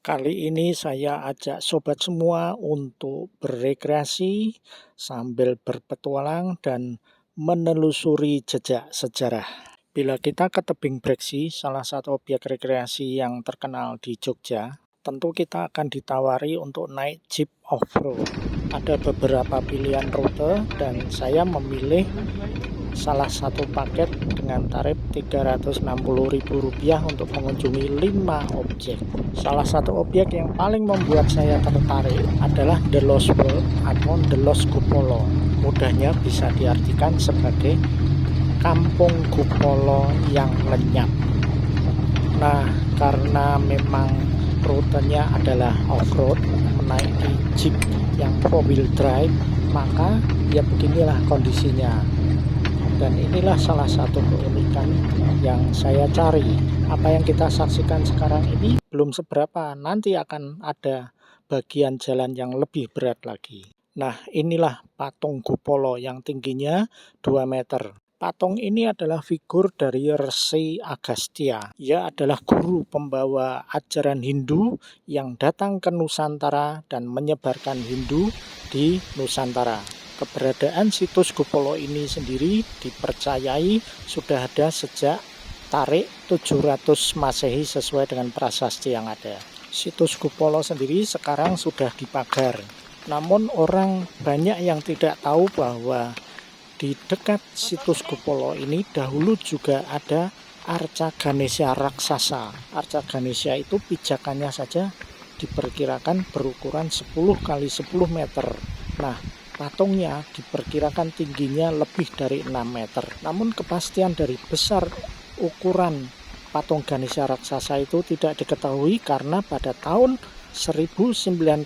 Kali ini saya ajak sobat semua untuk berekreasi sambil berpetualang dan menelusuri jejak sejarah. Bila kita ke tebing Breksi, salah satu objek rekreasi yang terkenal di Jogja, tentu kita akan ditawari untuk naik jeep off-road. Ada beberapa pilihan rute dan saya memilih salah satu paket dengan tarif Rp360.000 untuk mengunjungi 5 objek. Salah satu objek yang paling membuat saya tertarik adalah The Lost World atau The Lost Kupolo. Mudahnya bisa diartikan sebagai kampung Kupolo yang lenyap. Nah, karena memang rutenya adalah off-road, menaiki jeep yang 4-wheel drive, maka ya beginilah kondisinya. Dan inilah salah satu keunikan yang saya cari. Apa yang kita saksikan sekarang ini belum seberapa, nanti akan ada bagian jalan yang lebih berat lagi. Nah, inilah patung Kupolo yang tingginya 2 meter. Patung ini adalah figur dari Resi Agastya. Ia adalah guru pembawa ajaran Hindu yang datang ke Nusantara dan menyebarkan Hindu di Nusantara. Keberadaan situs Kupolo ini sendiri dipercayai sudah ada sejak Tarik 700 Masehi sesuai dengan prasasti yang ada. Situs Kupolo sendiri sekarang sudah dipagar. Namun orang banyak yang tidak tahu bahwa di dekat situs Kupolo ini dahulu juga ada arca Ganesha raksasa. Arca Ganesha itu pijakannya saja diperkirakan berukuran 10 kali 10 meter. Nah, patungnya diperkirakan tingginya lebih dari 6 meter. Namun kepastian dari besar ukuran patung Ganesha raksasa itu tidak diketahui karena pada tahun 1955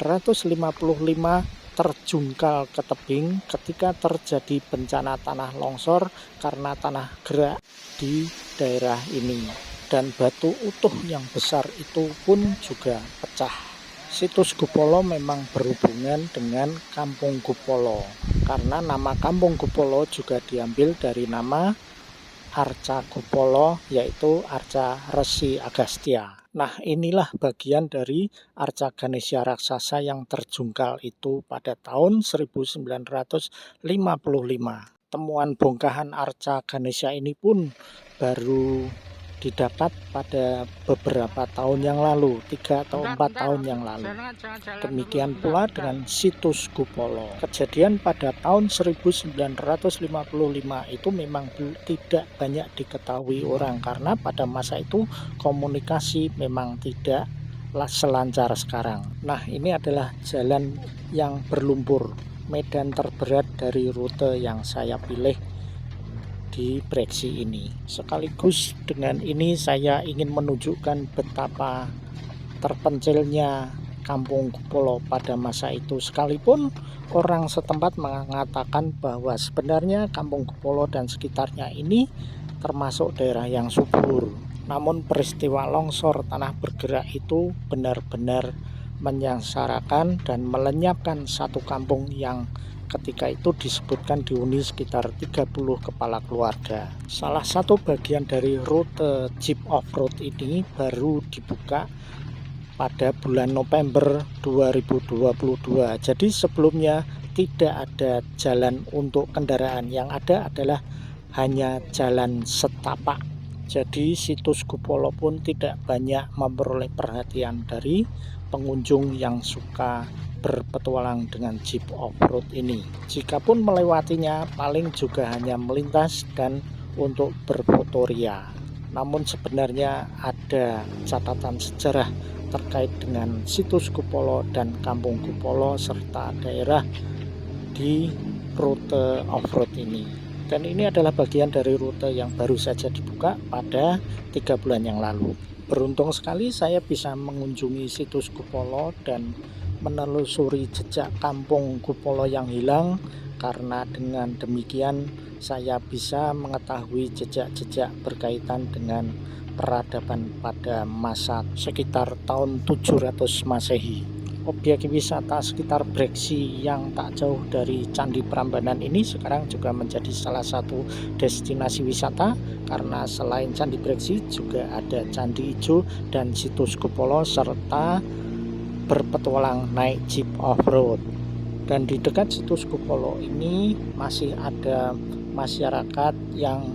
terjungkal ke tebing ketika terjadi bencana tanah longsor karena tanah gerak di daerah ini. Dan batu utuh yang besar itu pun juga pecah. Situs Kupolo memang berhubungan dengan Kampung Kupolo karena nama Kampung Kupolo juga diambil dari nama arca Kupolo, yaitu arca Resi Agastya. Nah, inilah bagian dari arca Ganesha raksasa yang terjungkal itu pada tahun 1955. Temuan bongkahan arca Ganesha ini pun baru didapat pada beberapa tahun yang lalu, 3 atau 4 tahun yang lalu. Demikian pula dengan situs Kupolo. Kejadian pada tahun 1955 itu memang tidak banyak diketahui orang karena pada masa itu komunikasi memang tidak selancar sekarang. Nah, ini adalah jalan yang berlumpur, medan terberat dari rute yang saya pilih di Breksi ini. Sekaligus dengan ini saya ingin menunjukkan betapa terpencilnya Kampung Kupolo pada masa itu, sekalipun orang setempat mengatakan bahwa sebenarnya Kampung Kupolo dan sekitarnya ini termasuk daerah yang subur. Namun peristiwa longsor tanah bergerak itu benar-benar menyengsarakan dan melenyapkan satu kampung yang ketika itu disebutkan dihuni sekitar 30 kepala keluarga. Salah satu bagian dari rute jeep off-road ini baru dibuka pada bulan November 2022. Jadi sebelumnya tidak ada jalan untuk kendaraan, yang ada adalah hanya jalan setapak. Jadi situs Kupolo pun tidak banyak memperoleh perhatian dari pengunjung yang suka berpetualang dengan jeep off-road ini. Jikapun melewatinya paling juga hanya melintas dan untuk berfotoria. Namun sebenarnya ada catatan sejarah terkait dengan situs Kupolo dan Kampung Kupolo serta daerah di rute off-road ini. Dan ini adalah bagian dari rute yang baru saja dibuka pada 3 bulan yang lalu. Beruntung sekali saya bisa mengunjungi situs Kupolo dan menelusuri jejak Kampung Kupolo yang hilang, karena dengan demikian saya bisa mengetahui jejak-jejak berkaitan dengan peradaban pada masa sekitar tahun 700 Masehi. Objek wisata sekitar Breksi yang tak jauh dari Candi Prambanan ini sekarang juga menjadi salah satu destinasi wisata, karena selain Candi Breksi juga ada Candi Ijo dan situs Kupolo serta berpetualang naik jeep off-road. Dan di dekat situs Kupolo ini masih ada masyarakat yang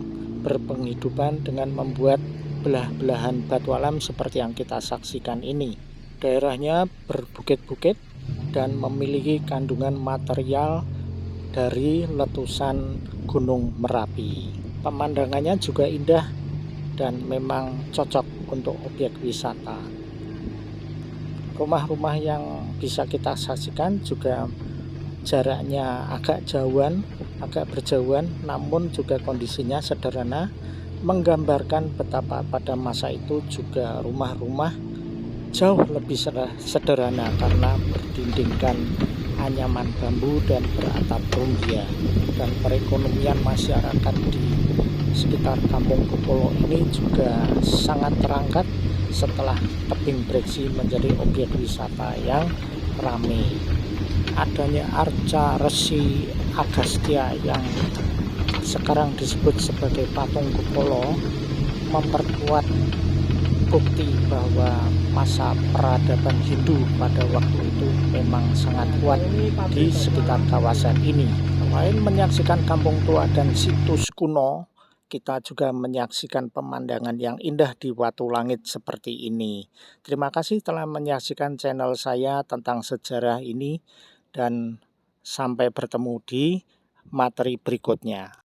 berpenghidupan dengan membuat belah-belahan batu alam seperti yang kita saksikan ini. Daerahnya berbukit-bukit dan memiliki kandungan material dari letusan Gunung Merapi. Pemandangannya juga indah dan memang cocok untuk objek wisata. Rumah-rumah yang bisa kita saksikan juga jaraknya agak berjauhan, namun juga kondisinya sederhana, menggambarkan betapa pada masa itu juga rumah-rumah jauh lebih sederhana karena berdindingkan anyaman bambu dan beratap rumbia. Dan perekonomian masyarakat di sekitar Kampung Kupolo ini juga sangat terangkat setelah tebing Breksi menjadi objek wisata yang ramai. Adanya Arca Resi Agastya yang sekarang disebut sebagai patung Kupolo memperkuat bukti bahwa masa peradaban Hindu pada waktu itu memang sangat kuat di sekitar kawasan ini. Selain menyaksikan kampung tua dan situs kuno, kita juga menyaksikan pemandangan yang indah di Watu Langit seperti ini. Terima kasih telah menyaksikan channel saya tentang sejarah ini, dan sampai bertemu di materi berikutnya.